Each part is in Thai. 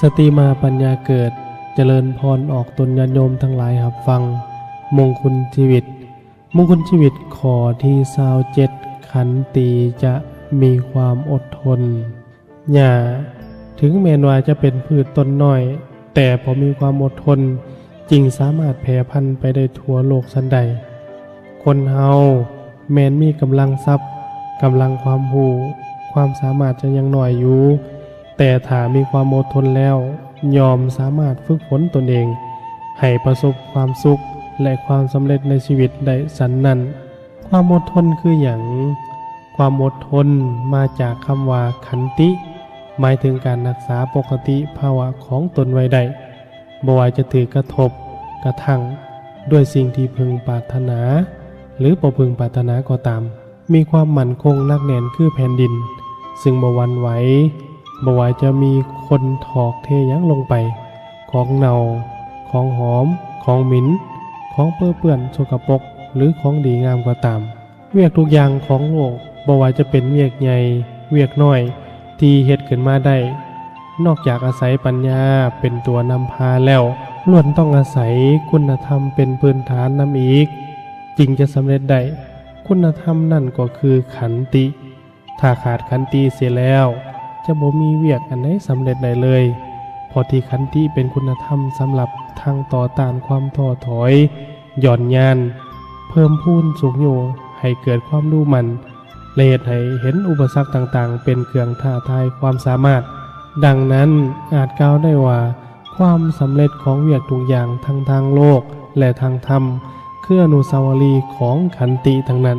สติมาปัญญาเกิดเจริญพรออกตนญาติโยมทั้งหลายหับฟังมงคลชีวิตข้อที่27ขันติจะมีความอดทนอย่าถึงแม้ว่าจะเป็นพืชต้นน้อยแต่พอมีความอดทนจึงสามารถแผ่พันธุ์ไปได้ทั่วโลกสันใดคนเฮาแม้นมีกำลังทรัพย์กำลังความรู้ความสามารถจะยังน้อยอยู่แต่ถ้ามีความอดทนแล้วยอมสามารถฝึกฝนตนเองให้ประสบความสุขและความสำเร็จในชีวิตได้สันนั้นความอดทนคืออย่างความอดทนมาจากคำว่าขันติหมายถึงการรักษาปกติภาวะของตนไว้ได้บ่ว่าจะถือกระทบกระทั่งด้วยสิ่งที่พึงปรารถนาหรือบ่พึงปรารถนาก็ตามมีความมั่นคงหนักแน่นคือแผ่นดินซึ่งบ่หวั่นไหวบ่ว่าจะมีคนถอกเทหยังลงไปของเน่าของหอมของหมิ่นของเปื้อนสกปรกหรือของดีงามก็ตามเวียกทุกอย่างของโลกบ่ว่าจะเป็นเวียกใหญ่เวียกน้อยที่เฮ็ดขึ้นมาได้นอกจากอาศัยปัญญาเป็นตัวนำพาแล้วล้วนต้องอาศัยคุณธรรมเป็นพื้นฐานนำอีกจึงจะสำเร็จได้คุณธรรมนั่นก็คือขันติถ้าขาดขันติเสียแล้วจะบ่มีเวียกอันไหนสำเร็จได้เลยเพราะที่ขันติเป็นคุณธรรมสำหรับทางต่อต้านความท้อถอยหย่อนยานเพิ่มพูนสุขโยให้เกิดความรู้มั่นและเหตุให้เห็นอุปสรรคต่างๆเป็นเครื่องท้าทายความสามารถดังนั้นอาจกล่าวได้ว่าความสำเร็จของเวียกทุกอย่างทั้งทางโลกและทางธรรมคืออนุสาวรีย์ของขันติทั้งนั้น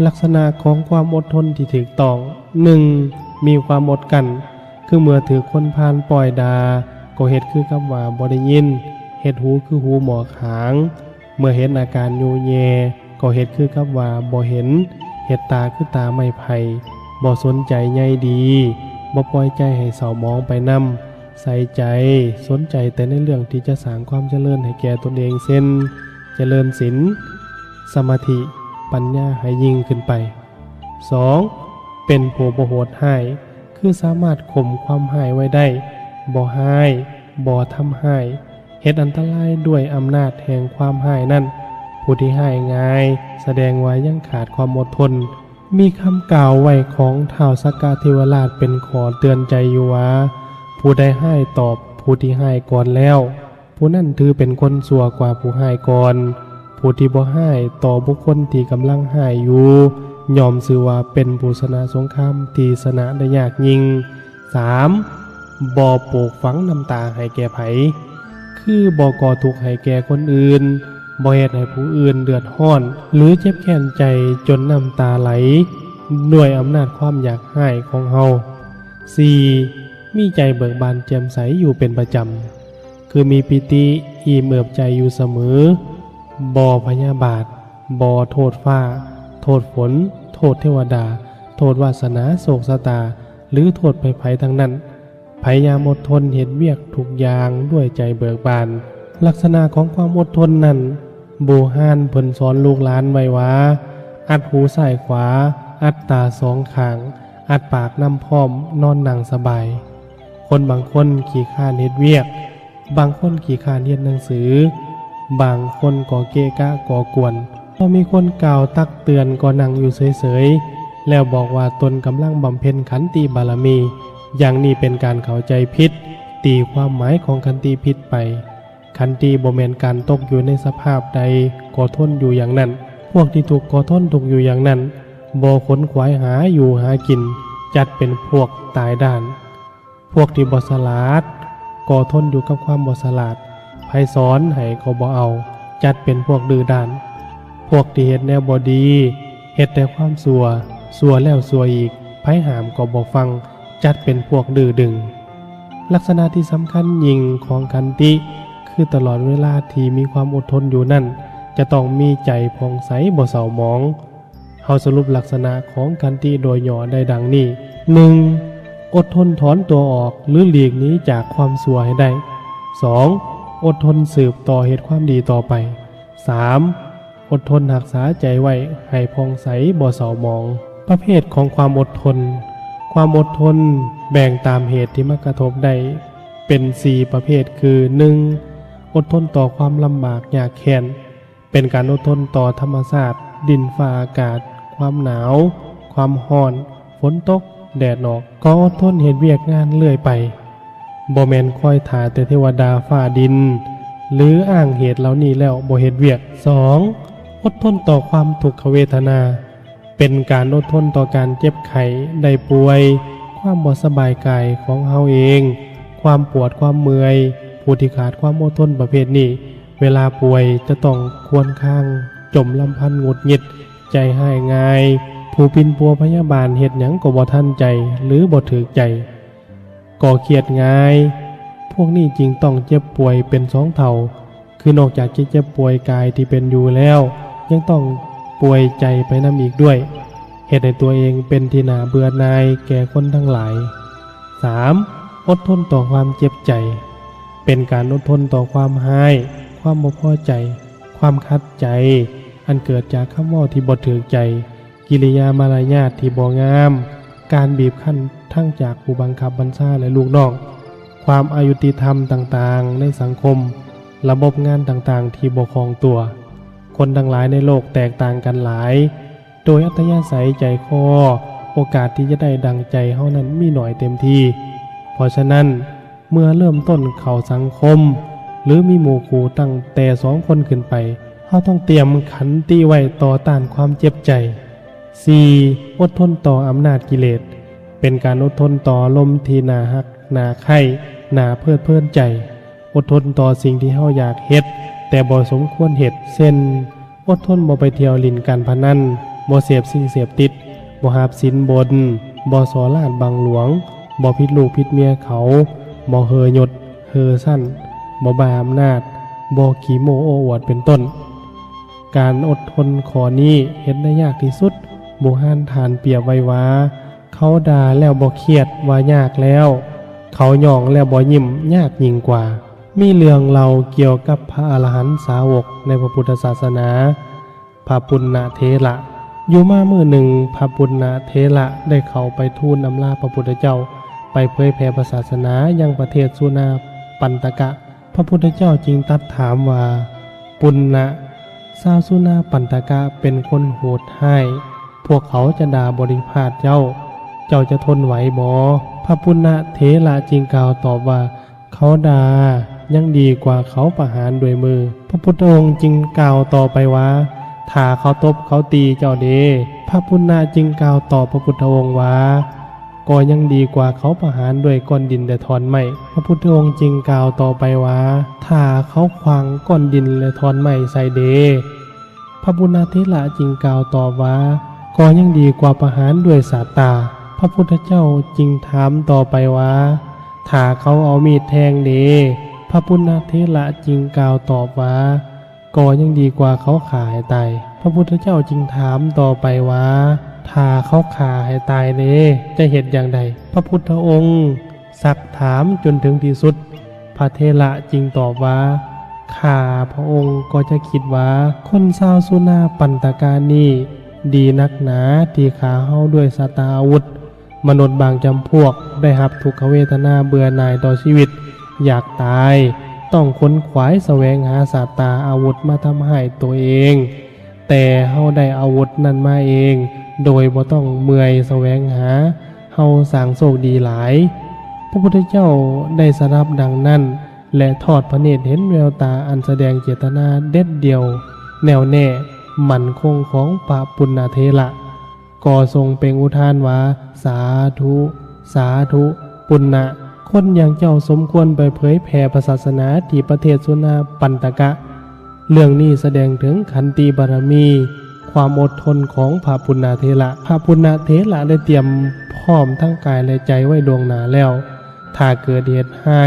ลักษณะของความอดทนที่ถูกต้อง 1. มีความอดกลั้นคือเมื่อถือคนพาลปล่อยดาก็เฮ็ดคือกับว่าบ่ได้ยินเฮ็ดหูคือหูหมอขางเมื่อเห็นอาการโยแยก็เฮ็ดคือกับว่าบ่เห็นเฮ็ดตาคือตาไม้ไผ่บ่สนใจใยดีบ่ปล่อยใจให้เศร้ามองไปนำใส่ใจสนใจแต่ในเรื่องที่จะสร้างความเจริญให้แก่ตนเองเช่นเจริญศีลสมาธิปัญญาให้ยิ่งขึ้นไป 2. เป็นผู้บ่โหดร้ายคือสามารถข่มความร้ายไว้ได้บ่ร้ายบ่ทำร้ายเฮ็ดอันตรายด้วยอำนาจแห่งความร้ายนั้นผู้ที่ร้ายง่ายแสดงว่ายังขาดความอดทนมีคำกล่าวไว้ของท้าวสักกะเทวราชเป็นขอเตือนใจอยู่ว่าผู้ใดร้ายตอบผู้ที่ร้ายก่อนแล้วผู้นั้นถือเป็นคนชั่วกว่าผู้ร้ายก่อนผู้ที่บ่ร้ายต่อบุคคลที่กำลังร้ายอยู่ยอมชื่อว่าเป็นผู้ชนะสงครามที่ชนะได้ยากยิ่ง 3. บ่ปลูกฝังน้ำตาให้แก่ไผคือบ่ก่อทุกข์ให้แก่คนอื่นบ่เฮ็ดให้ผู้อื่นเดือดร้อนหรือเจ็บแค้นใจจนน้ำตาไหลด้วยอำนาจความอยากร้ายของเฮา 4. มีใจเบิกบานแจ่มใสอยู่เป็นประจำคือมีปิติอิ่มเอิบใจอยู่เสมอบ่พยาบาทบ่โทษฟ้าโทษฝนโทษเทวดาโทษวาสนาโศกชะตาหรือโทษภัยทั้งนั้นพยายามอดทนเห็นเวียกทุกอย่างด้วยใจเบิกบานลักษณะของความอดทนนั้นโบราณเพิ่นสอนลูกหลานไว้ว่าอัดหูซ้ายขวาอัดตาสองข้างอัดปากน้ำพร้อมนอนนั่งสบายคนบางคนขี้คร้านเฮ็ดเวียกบางคนขี้คร้านเรียนหนังสือบางคนก่อเกะกะก่อกวนพอมีคนกล่าวตักเตือนก็นั่งอยู่เฉยๆแล้วบอกว่าตนกำลังบำเพ็ญขันติบารมีอย่างนี้เป็นการเข้าใจผิดตีความหมายของขันติผิดไปขันติบ่แม่นการตกอยู่ในสภาพใดก็ทนอยู่อย่างนั้นพวกที่ถูกก็ทนถูกอยู่อย่างนั้นบ่ขนขวายหาอยู่หากินจัดเป็นพวกตายด้านพวกที่บ่ฉลาดก็ทนอยู่กับความบ่ฉลาดไผสอนให้ก็บ่เอาจัดเป็นพวกดื้อด้านพวกที่เฮ็ดแนวบ่ดีเฮ็ดแต่ความชั่วแล้วชั่วอีกไผห้ามก็บ่ฟังจัดเป็นพวกดื้อดึงลักษณะที่สำคัญยิ่งของขันติคือตลอดเวลาที่มีความอดทนอยู่นั่นจะต้องมีใจผ่องใสบ่เศร้าหมองเฮาสรุปลักษณะของขันติโดยย่อได้ดังนี้ 1. อดทนถอนตัวออกหรือหลีกหนีจากความชั่วให้ได้ 2. อดทนสืบต่อเหตุความดีต่อไป 3. อดทนรักษาใจไว้ให้ผ่องใสบ่เศร้าหมองประเภทของความอดทนแบ่งตามเหตุที่มากระทบได้ เป็น4ประเภทคือ 1. อดทนต่อความลำบากยากแค้นเป็นการอดทนต่อธรรมชาติดินฟ้าอากาศความหนาวความร้อนฝนตกแดดออกก็อดทนเฮ็ดเวียกงานเรื่อยไปบ่แม่นคอยท่าแต่เทวดาฟ้าดินหรืออ้างเหตุเหล่านี้แล้วบ่เฮ็ดเวียก 2. อดทนต่อความทุกขเวทนาเป็นการอดทนต่อการเจ็บไข้ได้ป่วยความบ่สบายกายของเฮาเองความปวดความเมื่อยผู้ที่ขาดความอดทนประเภทนี้เวลาป่วยจะต้องควรข้างจมลำพันหงุดหงิดใจหายง่ายผู้ปินปัวพยาบาลเฮ็ดหยังก็บ่ทันใจหรือบ่ถูกใจก่อเครียดง่ายพวกนี้จริงต้องเจ็บป่วยเป็นสองเท่าคือนอกจากจะเจ็บป่วยกายที่เป็นอยู่แล้วยังต้องป่วยใจไปนำอีกด้วยเฮ็ดให้ตัวเองเป็นที่น่าเบื่อหน่ายแก่คนทั้งหลาย 3. อดทนต่อความเจ็บใจเป็นการอดทนต่อความหายความบ่พอใจความคัดใจอันเกิดจากคำเว้าที่บ่ถูกใจกิริยามารยาทที่บ่งามการบีบคั้นทั้งจากผู้บังคับบัญชาและลูกน้องความอายุติธรรมต่างๆในสังคมระบบงานต่างๆที่บ่คล่องตัวคนทั้งหลายในโลกแตกต่างกันหลายโดยอัธยาศัยใจคอโอกาสที่จะได้ดังใจเฮานั้นมีน้อยเต็มทีเพราะฉะนั้นเมื่อเริ่มต้นเข้าสังคมหรือมีหมู่คู่ตั้งแต่2 คนขึ้นไปเฮาต้องเตรียมขันติไว้ต่อต้านความเจ็บใจ 4. อดทนต่ออำนาจกิเลสเป็นการอดทนต่อลมที่น่าฮักน่าใคร่น่าเพลิดเพลินใจอดทนต่อสิ่งที่เฮาอยากเฮ็ดแต่บ่สมควรเฮ็ดเช่นอดทนบ่ไปเที่ยวเล่นการพนันบ่เสพสิ่งเสพติดบ่หาบสินบนบ่ส่อราดบังหลวงบ่ผิดลูกผิดเมียเขาบ่เฮอยศเฮอสั้นบ่บ้าอำนาจบ่ขี้โม้โอ้อวดเป็นต้นการอดทนข้อนี้เฮ็ดได้ยากที่สุดบ่ห่านทานเปรียบไว้ว่าเขาด่าแล้วบ่เครียดว่ายากแล้วเขาหย่องแล้วบ่ยิ้มยากยิ่งกว่ามีเรื่องเล่าเกี่ยวกับพระอรหันตสาวกในพระพุทธศาสนาพระปุณณเถระอยู่มามื้อหนึ่งพระปุณณเถระได้เข้าไปทูลอำลาพระพุทธเจ้าไปเผยแผ่ศาสนายังประเทศสุนาปันตกะพระพุทธเจ้าจึงตรัสถามว่าปุณณะชาวสุนาปันตกะเป็นคนโหดร้ายพวกเขาจะด่าบริพาทเจ้าจะทนไหวบ่พระปุณณเถระจึงกล่าวตอบว่าเขาด่ายังดีกว่าเขาประหารด้วยมือพระพุทธองค์จึงกล่าวต่อไปว่าถ้าเขาตบเขาตีเจ้าเด้พระปุณณะจึงกล่าวตอบพระพุทธองค์ว่าก็ยังดีกว่าเขาประหารด้วยก้อนดินและทอนไม้พระพุทธองค์จึงกล่าวต่อไปว่าถ้าเขาขวางก้อนดินและทอนไม้ใส่เด้พระปุณณเถระจึงกล่าวตอบว่าก็ยังดีกว่าประหารด้วยสาตราพระพุทธเจ้าจึงถามต่อไปว่าถ้าเขาเอามีดแทงเด้พระปุณณเถระจึงกล่าวตอบว่าก็ยังดีกว่าเขาฆ่าให้ตายพระพุทธเจ้าจึงถามต่อไปว่าถ้าเขาฆ่าให้ตายเด้จะเฮ็ดอย่างใดพระพุทธองค์ซักถามจนถึงที่สุดพระเถระจึงตอบว่าข้าพระองค์ก็จะคิดว่าคนชาวสุนาปันตกานี้ดีนักหนาที่ฆ่าเฮาด้วยสตาอาวุธมนุษย์บางจำพวกได้รับทุกขเวทนาเบื่อหน่ายต่อชีวิตอยากตายต้องค้นขวายแสวงหาสตาอาวุธมาทำให้ตัวเองแต่เฮาได้อาวุธนั้นมาเองโดยบ่ต้องเมื่อยแสวงหาเฮาสร้างโชคดีหลายพระพุทธเจ้าได้สดับดังนั้นและทอดพระเนตรเห็นแววตาอันแสดงเจตนาเด็ดเดี่ยวแน่วแน่มั่นคงของพระปุณณเถระก็ทรงเป็นอุทานว่าสาธุสาธุปุณณะคนอย่างเจ้าสมควรไปเผยแผ่ศาสนาที่ประเทศสุนาปันตกะเรื่องนี้แสดงถึงขันติบารมีความอดทนของพระปุณณเถระพระปุณณเถระได้เตรียมพร้อมทั้งกายและใจไว้ดวงหนาแล้วถ้าเกิดเหตุให้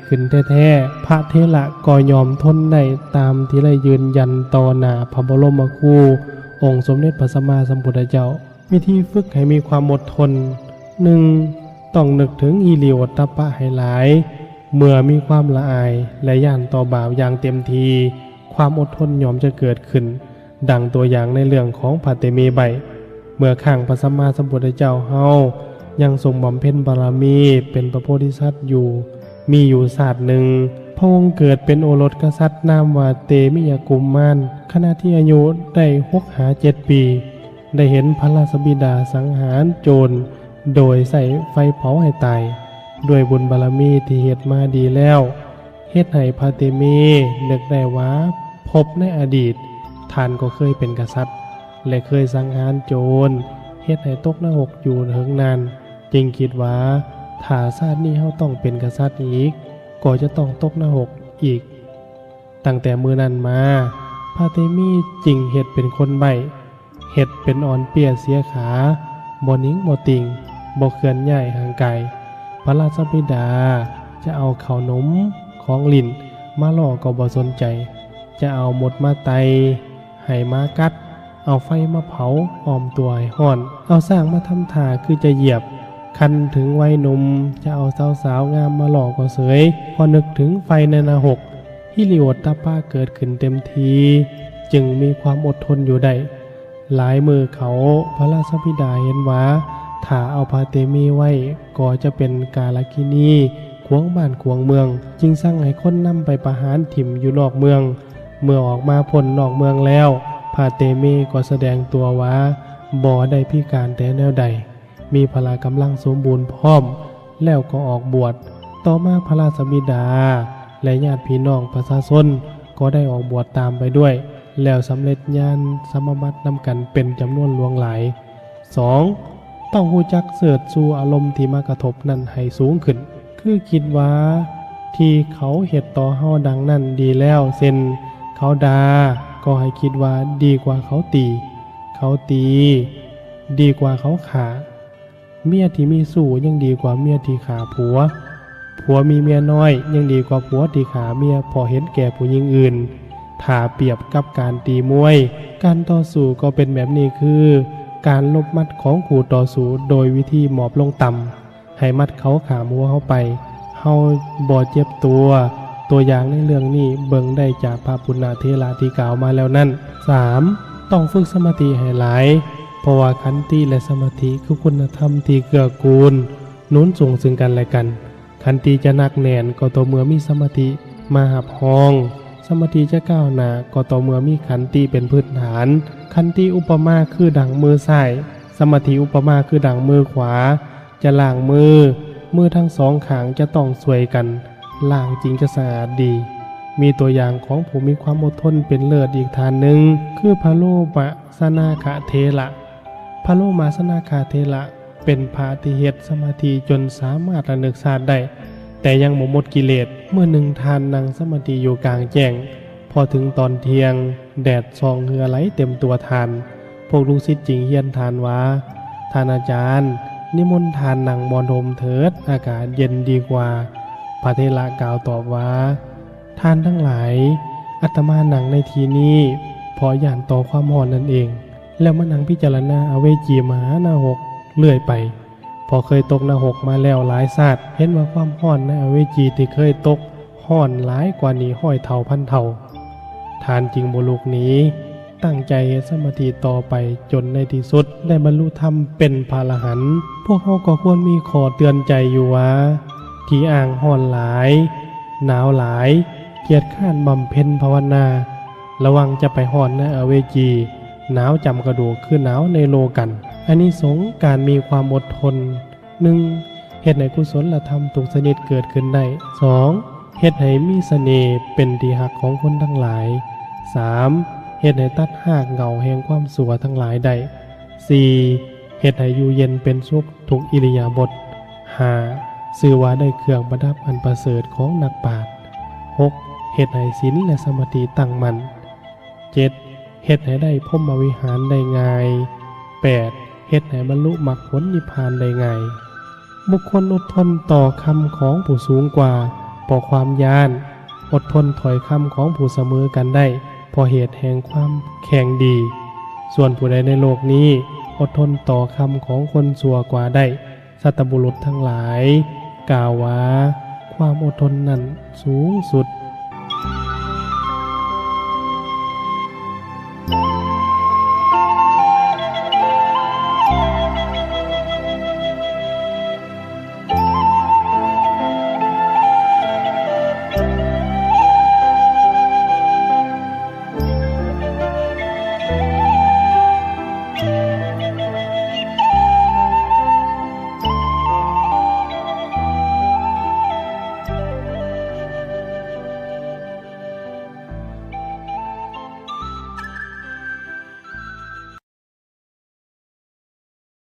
ขึ้นแท้ๆพระเถระก็ยอมทนได้ตามที่ได้ยืนยันต่อหน้าพระบรมครูองค์สมเด็จพระสัมมาสัมพุทธเจ้าวิธีฝึกให้มีความอดทน 1. ต้องนึกถึงฮิริโอตตัปปะให้หลายเมื่อมีความละอายและย่านต่อบาปอย่างเต็มทีความอดทนยอมจะเกิดขึ้นดังตัวอย่างในเรื่องของพระเตมีใบเมื่อข้างพระสัมมาสัมพุทธเจ้าเฮายังทรงบำเพ็ญบารมีเป็นพระโพธิสัตว์อยู่ มีอยู่ศาสตร์หนึ่งพระองค์เกิดเป็นโอรสกษัตริย์นามว่าเตมิยกุมมารขณะที่อายุได้6-7 ปีได้เห็นพระราชบิดาสังหารโจรโดยใส่ไฟเผาให้ตายด้วยบุญบารมีที่เฮ็ดมาดีแล้วเฮ็ดให้พระเตมีนึกได้ว่าพบในอดีตท่านก็เคยเป็นกษัตริย์และเคยสังหารโจรเฮ็ดให้ตกนรกอยู่ถึงนานจึงคิดว่าถ้าชาตินี้เฮาต้องเป็นกษัตริย์อีกก็จะต้องตกนรกอีกตั้งแต่มื้อนั้นมาพระเตมีจึงเฮ็ดเป็นคนใบ้เฮ็ดเป็นอ่อนเปียเสียขาบ่นิ่งบ่ติงบ่เคลื่อนย้ายห่างไกลพระราชบิดาจะเอาข้าวนมของลิ้นมาล่อก็บ่สนใจจะเอาหมดมาไตให้มากัดเอาไฟมาเผาอ้อมตัวให้ร้อนเอาสร้างมาทำท่าคือจะเหยียบคันถึงวัยหนุ่มจะเอาสาวๆงามมาหลอกก็เสยพอนึกถึงไฟในนรกฮิริโอตตปปะเกิดขึ้นเต็มทีจึงมีความอดทนอยู่ได้หลายมือเขาพระราชบิดาเห็นว่าถ้าเอาพระเตมีไว้ก็จะเป็นกาลกิณีขวงบ้านขวงเมืองจึงสั่งให้คนนำไปประหารถิ่มอยู่นอกเมืองเมื่อออกมาพ้นนอกเมืองแล้วพระเตมีก็แสดงตัวว่าบ่ได้พิการแต่แนวใดมีพละกำลังสมบูรณ์พร้อมแล้วก็ออกบวชต่อมาพระราชบิดาและญาติพี่น้องประชาชนก็ได้ออกบวชตามไปด้วยแล้วสำเร็จญาณสมบัตินำกันเป็นจำนวนหลวงหลาย 2. ต้องรู้จักเสิร์ชสู่อารมณ์ที่มากระทบนั้นให้สูงขึ้นคือคิดว่าที่เขาเฮ็ดต่อเฮาดังนั้นดีแล้วเช่นเขาด่าก็ให้คิดว่าดีกว่าเขาตีดีกว่าเขาฆ่าเมียที่มีสู้ยังดีกว่าเมียที่ฆ่าผัวมีเมียน้อยยังดีกว่าผัวที่ฆ่าเมียพอเห็นแก่ผู้หญิงอื่นถ้าเปรียบกับการตีมวยการต่อสู้ก็เป็นแบบนี้คือการลบมัดของคู่ต่อสู้โดยวิธีหมอบลงต่ำให้มัดเขาขามัวเข้าไปเฮาบ่เจ็บตัวอย่างในเรื่องนี้เบิ่งได้จากพระปุณณเถระที่กล่าวมาแล้วนั่น 3. ต้องฝึกสมาธิให้หลายเพราะว่าขันติและสมาธิคือคุณธรรมที่เกื้อกูลหนุนส่งซึ่งกันและกันขันติจะหนักแน่นก็ต่อเมื่อมีสมาธิมาหับห้องสมาธิจะก้าวหน้าก็ต่อเมื่อมีขันติเป็นพื้นฐานขันติอุปมาคือดั่งมือซ้ายสมาธิอุปมาคือดั่งมือขวาจะล้างมือทั้งสองข้างจะต้องสวยกันล้างจริงจะสะอาดดีมีตัวอย่างของผู้มีความอดทนเป็นเลิศอีกฐานหนึ่งคือพระโลมาสนาคเถระพระโลมาสนาคเถระเป็นพระที่เฮ็ดสมาธิจนสามารถระลึกชาติได้แต่ยังบ่หมดกิเลสเมื่อหนึ่งทานนั่งสมาธิอยู่กลางแจ้งพอถึงตอนเที่ยงแดดส่องเหงื่อไหลเต็มตัวทานพวกลูกศิษย์จึงเฮียนทานว่าท่านอาจารย์นิมนต์ทานนั่งบอนโฮมเถิดอากาศเย็นดีกว่าพระเถระกล่าวตอบว่าท่านทั้งหลายอาตมานั่งในที่นี้พอย่านต่อความร้อนนั่นเองแล้วมานั่งพิจารณาอเวจีมหานรกเลื่อยไปพอเคยตกนรกมาแล้วหลายชาติเห็นว่าความร้อนในอเวจีที่เคยตกร้อนหลายกว่านี้ห้อยเท่าพันเท่าทานจริงบ่ลุกหนีตั้งใจสมาธิต่อไปจนในที่สุดได้บรรลุธรรมเป็นพระอรหันต์พวกเขาก็ควรมีข้อเตือนใจอยู่ว่าที่อ่างร้อนหลายหนาวหลายเกียจข้านบำเพ็ญภาวนาระวังจะไปร้อนในอเวจีหนาวจำกระดูกคือหนาวในโลกันอานิสงส์การมีความอดทน 1. เฮ็ดให้กุศลธรรมทุกชนิดเกิดขึ้นได้ 2. เฮ็ดให้มีเสน่ห์เป็นที่รักของคนทั้งหลาย 3. เฮ็ดให้ตัดหากเหงาแห่งความสัวทั้งหลายได้ 4. เฮ็ดให้อยู่เย็นเป็นสุขทุกอิริยาบถ 5. ชื่อว่าได้เครื่องประดับอันประเสริฐของนักปราชญ์ 6. เฮ็ดให้ศีลและสมาธิตั้งมั่น 7. เฮ็ดให้ได้พรหมวิหารได้ง่าย 8. เฮ็ดให้บรรลุมรรคผลนิพพานได้ง่ายบุคคลอดทนต่อคำของผู้สูงกว่าเพราะความย้านอดทนถอยคำของผู้เสมอกันได้เพราะเหตุแห่งความแข็งดีส่วนผู้ใดในโลกนี้อดทนต่อคำของคนชั่วกว่าได้สัตบุรุษทั้งหลายกล่าวว่าความอดทนนั้นสูงสุด